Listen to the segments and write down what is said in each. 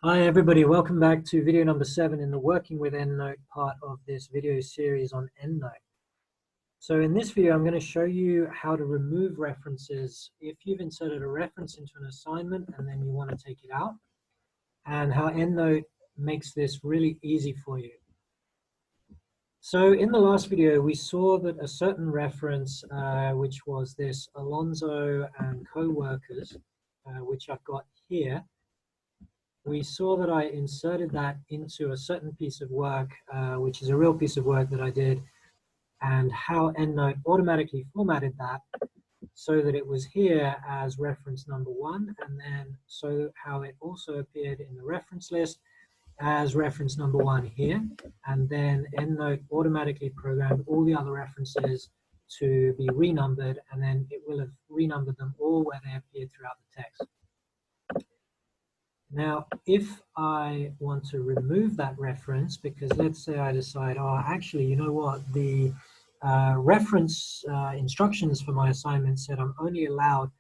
Hi everybody, welcome back to video number 7 in the Working with Endnote part of this video series on Endnote. So in this video, I'm going to show you how to remove references if you've inserted a reference into an assignment and then you want to take it out, and how Endnote makes this really easy for you. So in the last video, we saw that a certain reference, which was this Alonso and co-workers, which I've got here, we saw that I inserted that into a certain piece of work, which is a real piece of work that I did, and how Endnote automatically formatted that so that it was here as reference number 1, and then so how it also appeared in the reference list as reference number 1 here, and then Endnote automatically programmed all the other references to be renumbered, and then it will have renumbered them all where they appeared throughout the text. Now, if I want to remove that reference, because let's say I decide, oh, actually, you know what, the reference instructions for my assignment said I'm only allowed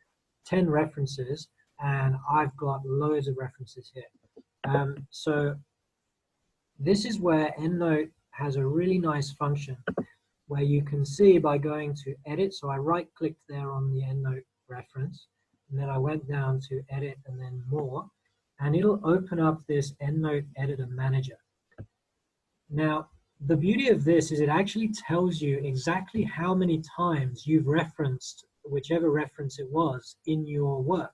10 references, and I've got loads of references here. So this is where Endnote has a really nice function where you can see by going to edit. So I right-clicked there on the Endnote reference, and then I went down to edit and then more. And it'll open up this Endnote Editor Manager. Now, the beauty of this is it actually tells you exactly how many times you've referenced whichever reference it was in your work.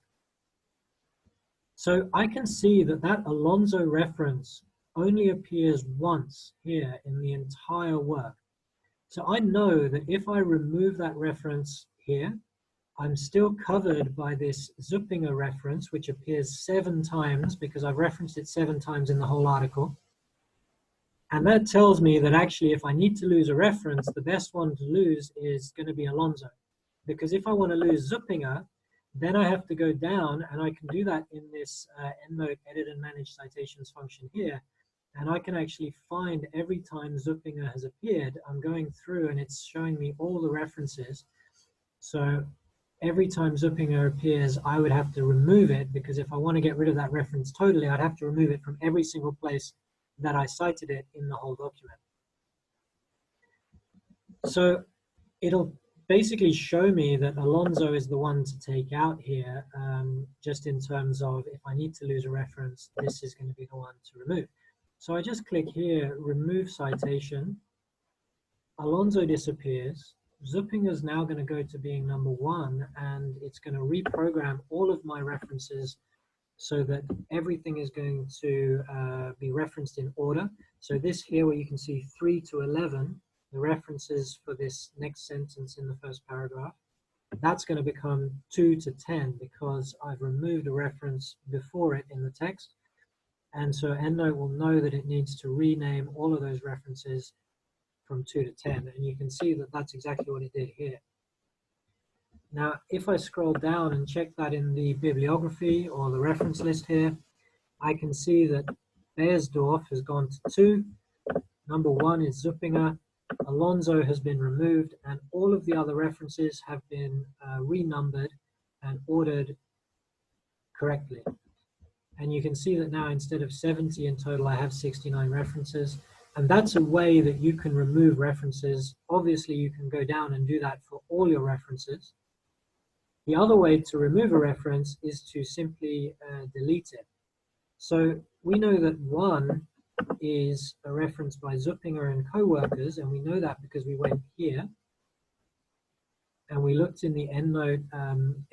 So I can see that that Alonso reference only appears once here in the entire work. So I know that if I remove that reference here, I'm still covered by this Zuppinger reference, which appears 7 times because I've referenced it 7 times in the whole article. And that tells me that actually if I need to lose a reference, the best one to lose is going to be Alonso. Because if I want to lose Zuppinger, then I have to go down, and I can do that in this Endnote Edit and Manage Citations function here. And I can actually find every time Zuppinger has appeared, I'm going through and it's showing me all the references. So every time Zuppinger appears, I would have to remove it, because if I want to get rid of that reference totally, I'd have to remove it from every single place that I cited it in the whole document. So it'll basically show me that Alonso is the one to take out here, just in terms of if I need to lose a reference, this is going to be the one to remove. So I just click here, remove citation. Alonso disappears. Zuppinger is now going to go to being number 1, and it's going to reprogram all of my references so that everything is going to be referenced in order. So this here, where you can see 3 to 11, the references for this next sentence in the first paragraph, that's going to become 2 to 10 because I've removed a reference before it in the text. And so Endnote will know that it needs to rename all of those references from 2 to 10, and you can see that that's exactly what it did here. Now, if I scroll down and check that in the bibliography or the reference list here, I can see that Beiersdorf has gone to 2, number 1 is Zuppinger, Alonso has been removed, and all of the other references have been renumbered and ordered correctly. And you can see that now instead of 70 in total, I have 69 references. And that's a way that you can remove references. Obviously, you can go down and do that for all your references. The other way to remove a reference is to simply delete it. So we know that 1 is a reference by Zuppinger and co-workers, and we know that because we went here and we looked in the Endnote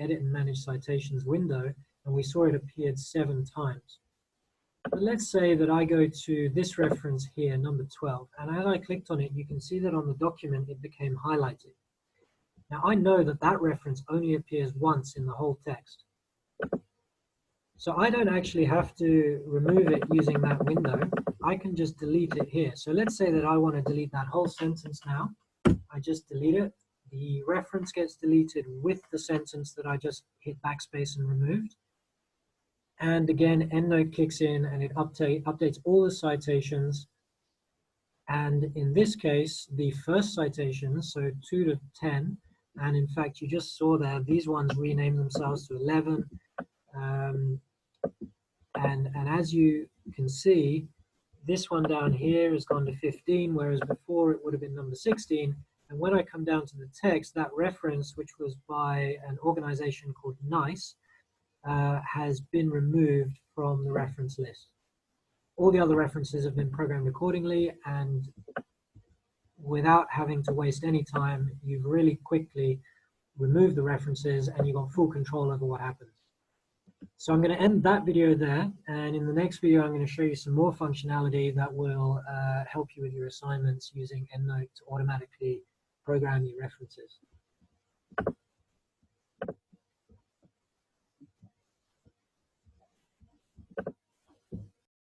Edit and Manage Citations window, and we saw it appeared 7 times. But let's say that I go to this reference here, number 12, and as I clicked on it, you can see that on the document it became highlighted. Now I know that that reference only appears once in the whole text. So I don't actually have to remove it using that window. I can just delete it here. So let's say that I want to delete that whole sentence now. I just delete it. The reference gets deleted with the sentence that I just hit backspace and removed. And again, Endnote kicks in and it updates all the citations. And in this case, the first citations, so 2 to 10, and in fact, you just saw there, these ones rename themselves to 11. And as you can see, this one down here has gone to 15, whereas before it would have been number 16. And when I come down to the text, that reference, which was by an organization called NICE, has been removed from the reference list. All the other references have been programmed accordingly, and without having to waste any time, you've really quickly removed the references and you've got full control over what happens. So I'm going to end that video there, and in the next video I'm going to show you some more functionality that will help you with your assignments using Endnote to automatically program your references.